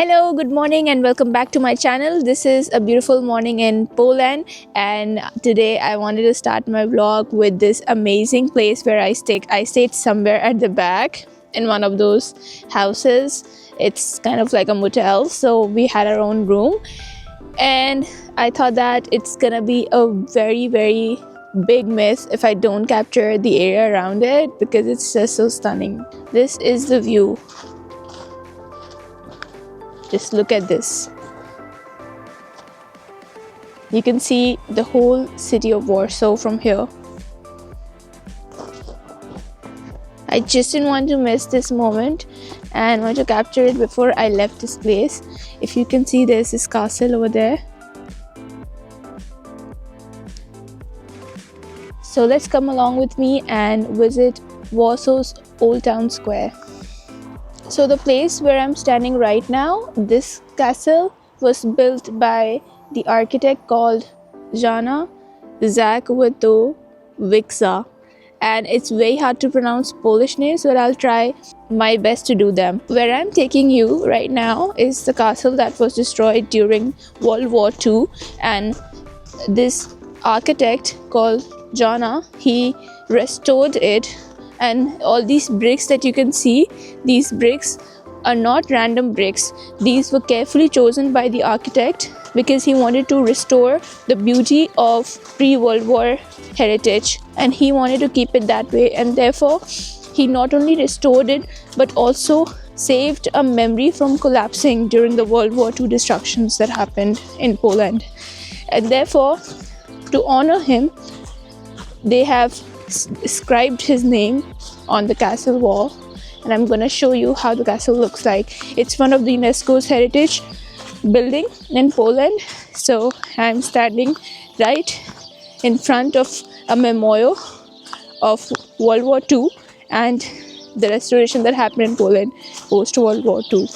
Hello, good morning and welcome back to my channel. This is a beautiful morning in Poland, and today I wanted to start my vlog with this amazing place where I stayed. I stayed somewhere at the back in one of those houses. It's kind of like a motel, so we had our own room, and I thought that it's gonna be a very big miss if I don't capture the area around it because it's just so stunning. This is the view. Just look at this. You can see the whole city of Warsaw from here. I just didn't want to miss this moment and want to capture it before I left this place. If you can see, there's this castle over there. So let's come along with me and visit Warsaw's Old Town Square. So the place where I'm standing right now, this castle was built by the architect called Jana Zakowicza, and it's very hard to pronounce Polish names, but I'll try my best to do them. Where I'm taking you right now is the castle that was destroyed during World War II, and this architect called Jana, he restored it. And all these bricks that you can see, these bricks are not random bricks. These were carefully chosen by the architect because he wanted to restore the beauty of pre-World War heritage, and he wanted to keep it that way, and therefore he not only restored it but also saved a memory from collapsing during the World War II destructions that happened in Poland. And therefore, to honor him, they have inscribed his name on the castle wall, and I'm gonna show you how the castle looks like. It's one of the UNESCO's heritage building in Poland. So I'm standing right in front of a memorial of World War II and the restoration that happened in Poland post World War II.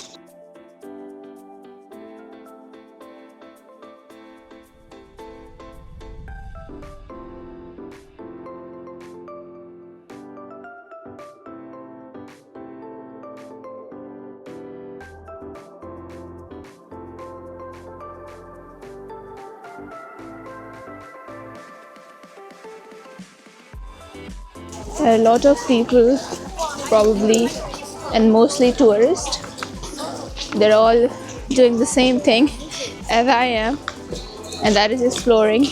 There are a lot of people, probably, and mostly tourists. They're all doing the same thing as I am, and that is exploring.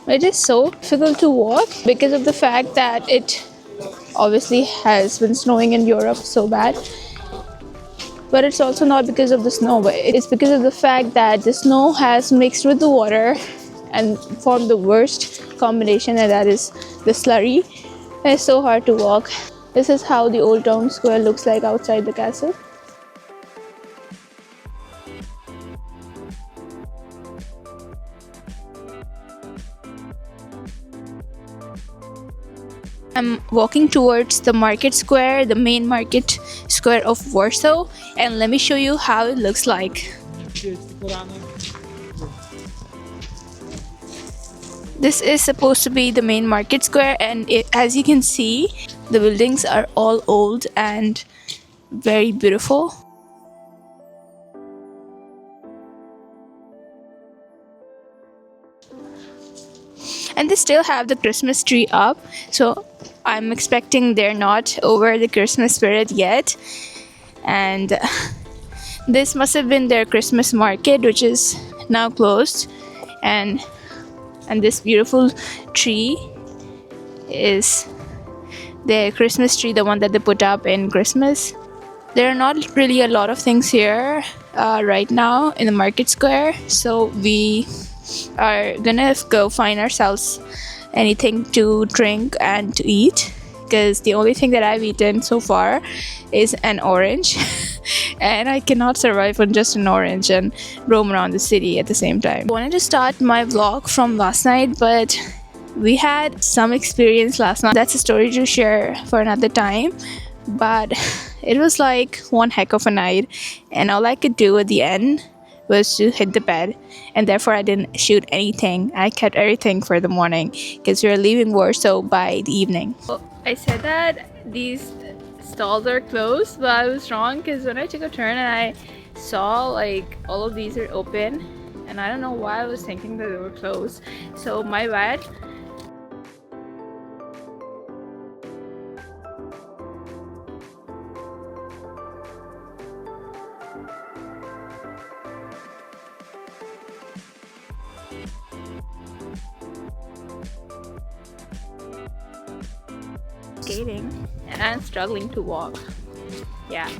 It is so difficult to walk because of the fact that it obviously has been snowing in Europe so bad. But it's also not because of the snow, but it's because of the fact that the snow has mixed with the water and formed the worst combination, and that is the slurry. And it's so hard to walk. This is how the Old Town Square looks like outside the castle. I'm walking towards the market square, the main market square of Warsaw, and let me show you how it looks like. This is supposed to be the main market square, and as you can see, the buildings are all old and very beautiful. And they still have the Christmas tree up, so I'm expecting they're not over the Christmas spirit yet. And this must have been their Christmas market, which is now closed. And this beautiful tree is their Christmas tree, the one that they put up in Christmas. There are not really a lot of things here right now in the market square, so we are gonna go find ourselves anything to drink and to eat, because the only thing that I've eaten so far is an orange and I cannot survive on just an orange and roam around the city at the same time. I wanted to start my vlog from last night, but We had some experience last night. That's a story to share for another time. But it was like one heck of a night, and all I could do at the end was to hit the bed, and therefore I didn't shoot anything. I kept everything for the morning because we were leaving Warsaw by the evening. I said that these stalls are closed, but I was wrong because when I took a turn and I saw like all of these are open, and I don't know why I was thinking that they were closed. So my bad. Skating, and I'm struggling to walk. Yeah.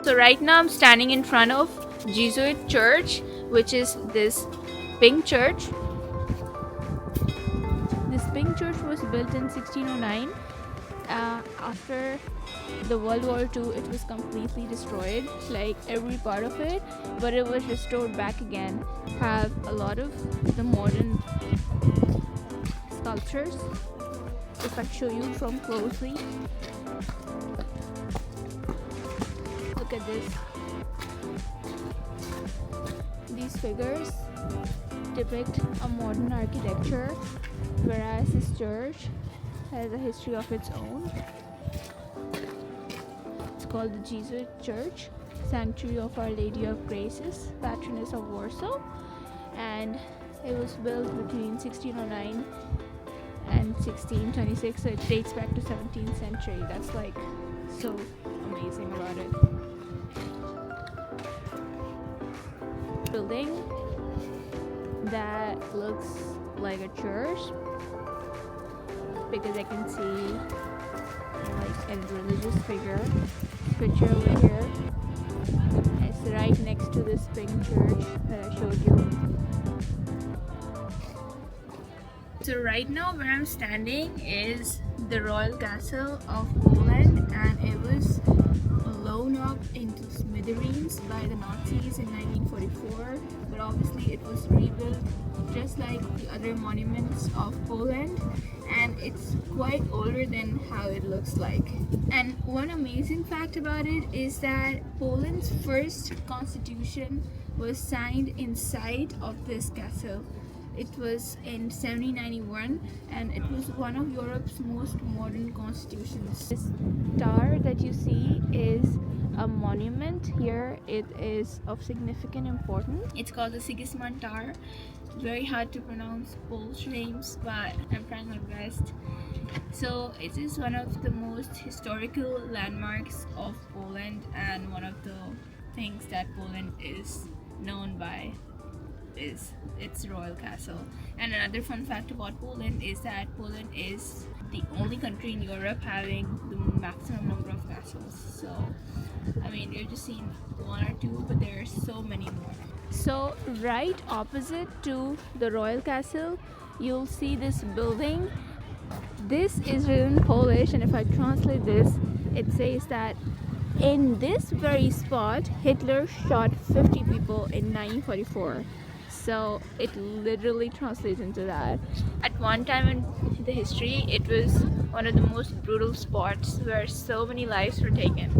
So right now I'm standing in front of Jesuit church, which is this pink church. This pink church was built in 1609. After the World War II, it was completely destroyed, like every part of it, but it was restored back again. Have a lot of the modern sculptures. If I show you from closely, look at this. These figures depict a modern architecture, whereas this church has a history of its own. It's called the Jesuit Church, Sanctuary of Our Lady of Graces, patroness of Warsaw, and it was built between 1609 and 1626, so it dates back to 17th century. That's like so amazing about it. Building that looks like a church because I can see like a religious figure picture over here. It's right next to this pink church that I showed you. So right now where I'm standing is the Royal Castle of Poland, and it was blown up into smithereens by the Nazis in 1944, but obviously it was rebuilt just like the other monuments of Poland, and it's quite older than how it looks like. And one amazing fact about it is that Poland's first constitution was signed inside of this castle. It was in 1791, and it was one of Europe's most modern constitutions. This tower that you see is a monument here. It is of significant importance. It's called the Sigismund Tower. Very hard to pronounce Polish names, but I'm trying my best. So it is one of the most historical landmarks of Poland, and one of the things that Poland is known by is its royal castle. And another fun fact about Poland is that Poland is the only country in Europe having the maximum number of castles. So I mean, you're just seeing one or two, but there are so many more. So right opposite to the royal castle, you'll see this building. This is written in Polish, and if I translate this, it says that in this very spot Hitler shot 50 people in 1944. So it literally translates into that. At one time in the history, it was one of the most brutal spots where so many lives were taken.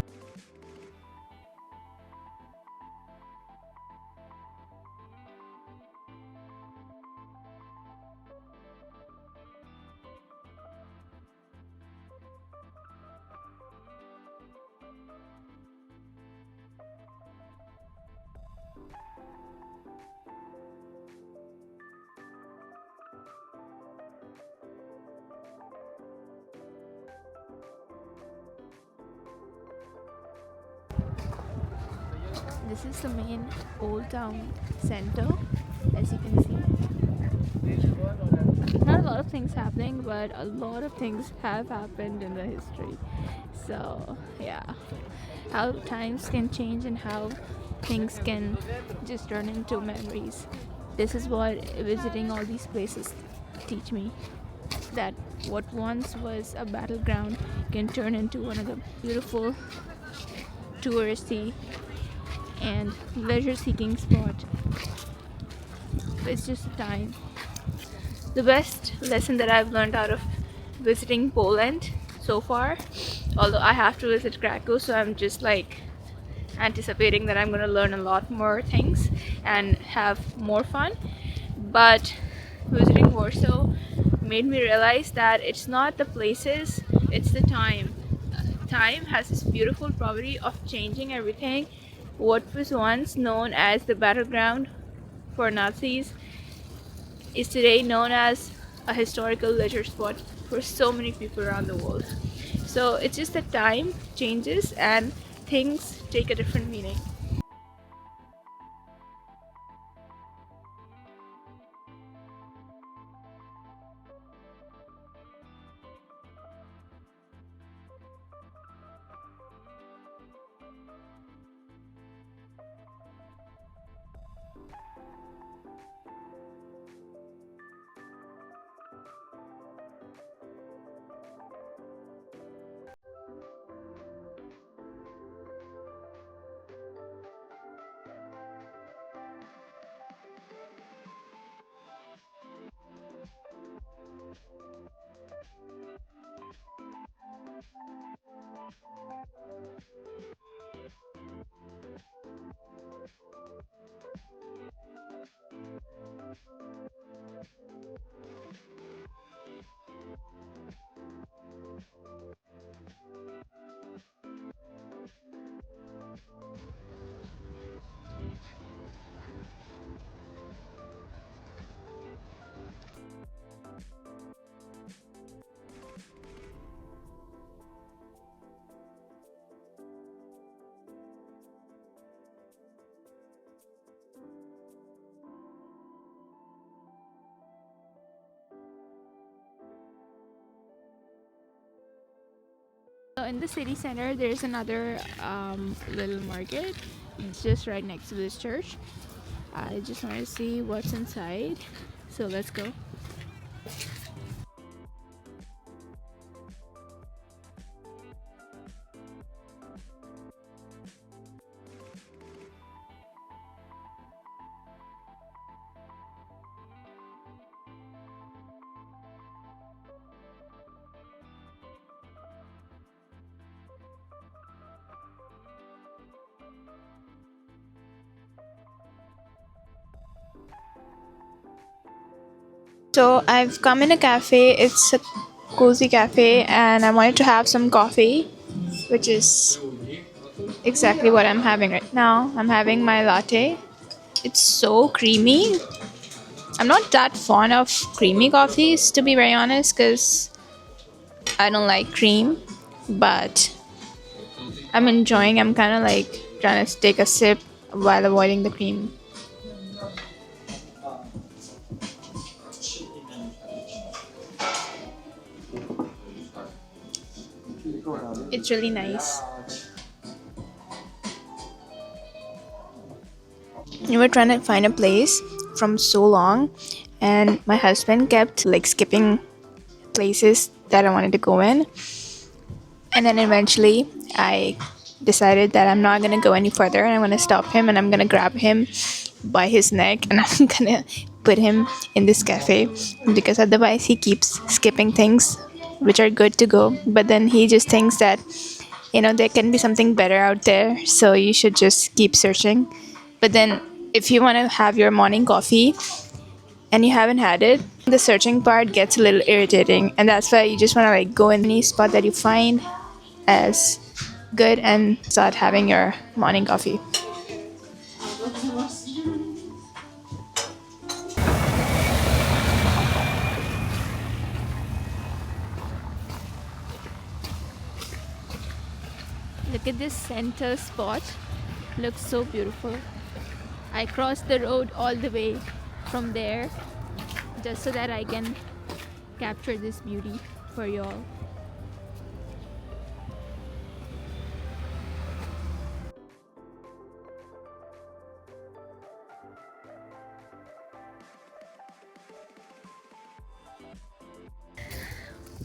This is the main Old Town center, as you can see. Not a lot of things happening, but a lot of things have happened in the history. So yeah, how times can change and how things can just turn into memories. This is what visiting all these places teach me, that what once was a battleground can turn into one of the beautiful touristy and leisure seeking spot. It's just time. The best lesson that I've learned out of visiting Poland so far, although I have to visit Krakow, so I'm just like anticipating that I'm going to learn a lot more things and have more fun. But visiting Warsaw made me realize that it's not the places, it's the time. Time has this beautiful property of changing everything. What was once known as the battleground for Nazis is today known as a historical leisure spot for so many people around the world. So it's just that time changes and things take a different meaning. So in the city center, there's another little market. It's just right next to this church. I just want to see what's inside. So let's go. So I've come in a cafe. It's a cozy cafe, and I wanted to have some coffee, which is exactly what I'm having right now. I'm having my latte. It's so creamy. I'm not that fond of creamy coffees, to be very honest, because I don't like cream, but I'm enjoying. I'm kind of like trying to take a sip while avoiding the cream. It's really nice. We were trying to find a place from so long, and my husband kept like skipping places that I wanted to go in. And then eventually I decided that I'm not gonna go any further, and I'm gonna stop him and I'm gonna grab him by his neck and I'm gonna put him in this cafe, because otherwise he keeps skipping things which are good to go, but then he just thinks that there can be something better out there, so you should just keep searching. But then if you want to have your morning coffee and you haven't had it, the searching part gets a little irritating, and that's why you just want to like go in any spot that you find as good and start having your morning coffee. Look at this center spot. Looks so beautiful. I crossed the road all the way from there just so that I can capture this beauty for y'all.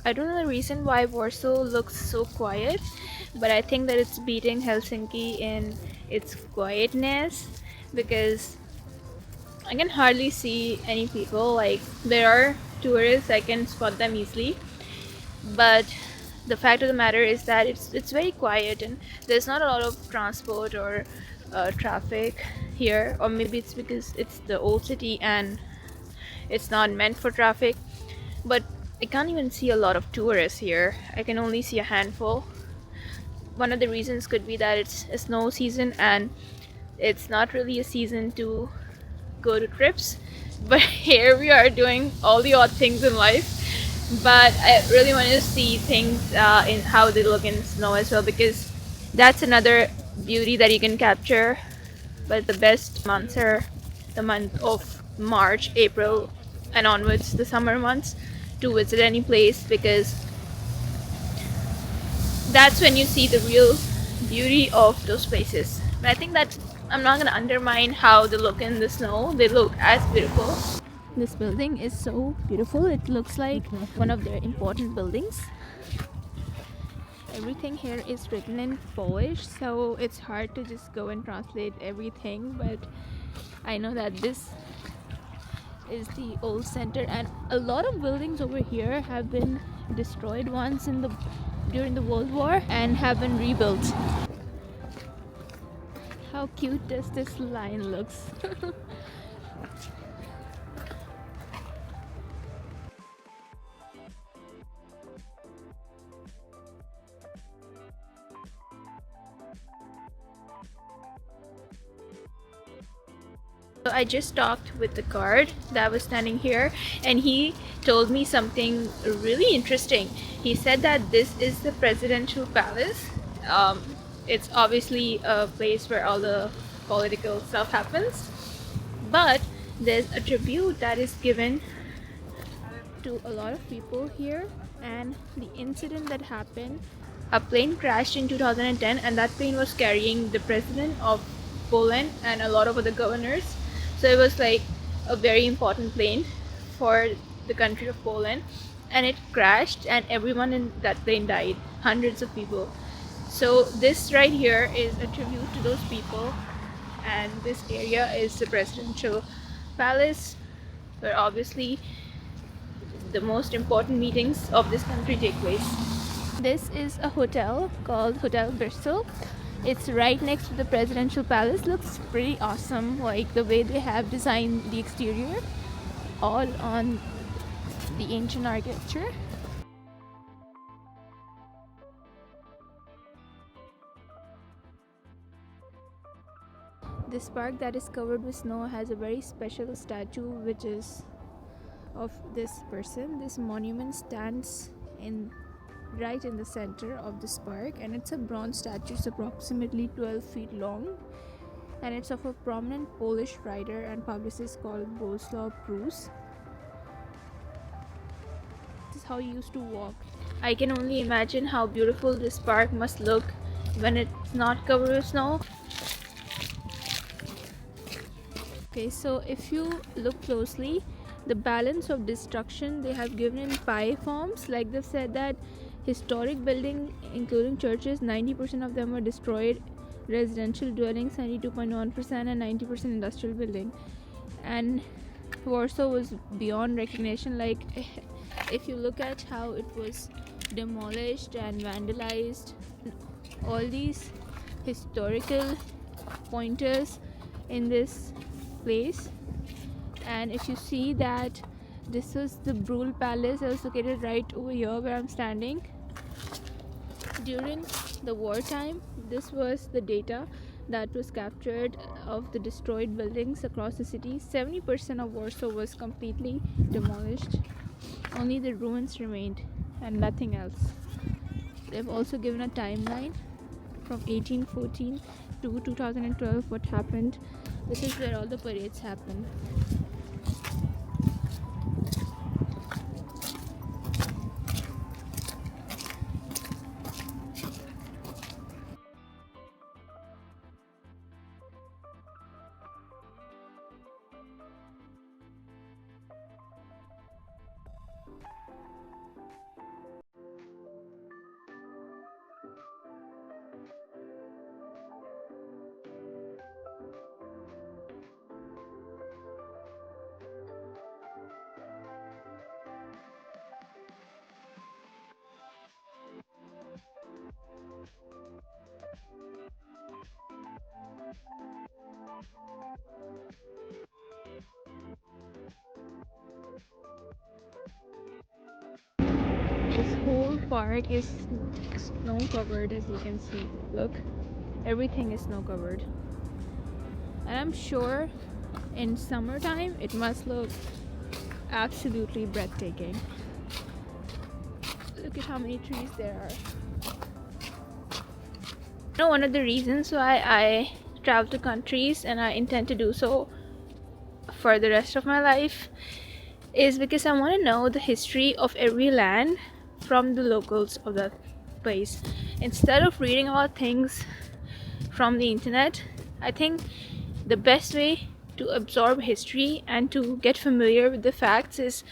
I don't know the reason why Warsaw looks so quiet, but I think that it's beating Helsinki in its quietness because I can hardly see any people. Like, there are tourists, I can spot them easily, but the fact of the matter is that it's very quiet and there's not a lot of transport or traffic here, or maybe it's because it's the old city and it's not meant for traffic. But I can't even see a lot of tourists here. I can only see a handful. One of the reasons could be that it's a snow season and it's not really a season to go to trips. But here we are doing all the odd things in life. But I really want to see things in how they look in snow as well, because that's another beauty that you can capture. But the best months are the month of March, April, and onwards, the summer months, to visit any place, because that's when you see the real beauty of those places. But I think that I'm not gonna undermine how they look in the snow. They look as beautiful. This building is so beautiful. It looks like one of their important buildings. Everything here is written in Polish, so it's hard to just go and translate everything, but I know that this is the old center, and a lot of buildings over here have been destroyed once during the World War and have been rebuilt. How cute does this line looks. So I just talked with the guard that was standing here, and he told me something really interesting. He said that this is the presidential palace. Um, it's obviously a place where all the political stuff happens, but there's a tribute that is given to a lot of people here. And the incident that happened, a plane crashed in 2010, and that plane was carrying the president of Poland and a lot of other governors. So it was like a very important plane for the country of Poland, and it crashed and everyone in that plane died, hundreds of people. So this right here is a tribute to those people, and this area is the presidential palace, where obviously the most important meetings of this country take place. This is a hotel called Hotel Bristol. It's right next to the presidential palace. Looks pretty awesome, like the way they have designed the exterior, all on the ancient architecture. This park that is covered with snow has a very special statue, which is of this person. This monument stands right in the center of this park, and it's a bronze statue. It's approximately 12 feet long, and it's of a prominent Polish writer and publicist called Warsaw. This is how he used to walk. I can only imagine how beautiful this park must look when it's not covered with snow. Okay, so if you look closely, the balance of destruction they have given in pie forms. Like they've said that historic buildings, including churches, 90% of them were destroyed. Residential dwellings, 92.1%, and 90% industrial building. And Warsaw was beyond recognition. Like, if you look at how it was demolished and vandalized, all these historical pointers in this place. And if you see that this was the Brule Palace that was located right over here where I'm standing. During the wartime, this was the data that was captured of the destroyed buildings across the city. 70% of Warsaw was completely demolished. Only the ruins remained and nothing else. They've also given a timeline from 1814 II, 2012, what happened. This is where all the parades happen. This whole park is snow covered, as you can see. Look, everything is snow covered. And I'm sure in summertime it must look absolutely breathtaking. Look at how many trees there are. You know, one of the reasons why I travel to countries, and I intend to do so for the rest of my life, is because I want to know the history of every land from the locals of that place. Instead of reading about things from the internet, I think the best way to absorb history and to get familiar with the facts is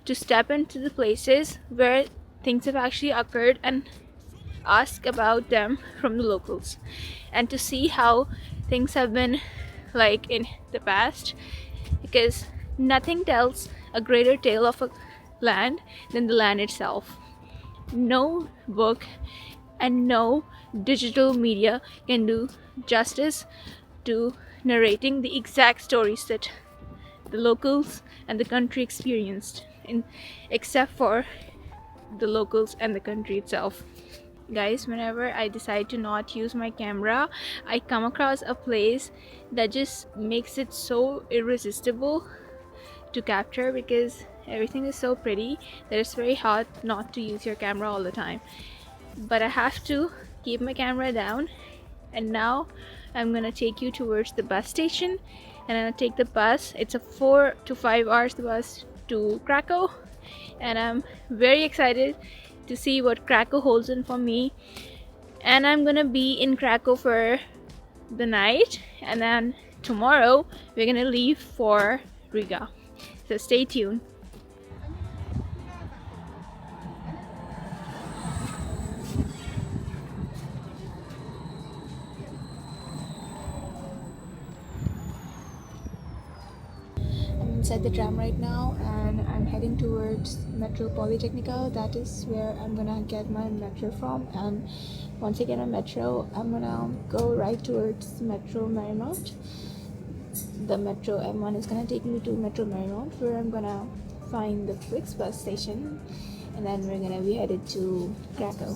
to step into the places where things have actually occurred and ask about them from the locals, and to see how things have been like in the past, because nothing tells a greater tale of a land than the land itself. No book and no digital media can do justice to narrating the exact stories that the locals and the country experienced, except for the locals and the country itself. Guys, whenever I decide to not use my camera, I come across a place that just makes it so irresistible to capture, because everything is so pretty that it's very hard not to use your camera all the time. But I have to keep my camera down, and now I'm gonna take you towards the bus station, and I'm gonna take the bus. It's a 4 to 5 hours bus to Krakow, and I'm very excited to see what Krakow holds in for me. And I'm gonna be in Krakow for the night, and then tomorrow we're gonna leave for Riga. So stay tuned. I'm inside the tram right now, and I'm heading towards Metro Polytechnica. That is where I'm gonna get my metro from. And once I get my metro, I'm gonna go right towards Metro Marymount. The Metro M1 is gonna take me to Metro Marymount, where I'm gonna find the Flix bus station, and then we're gonna be headed to Krakow.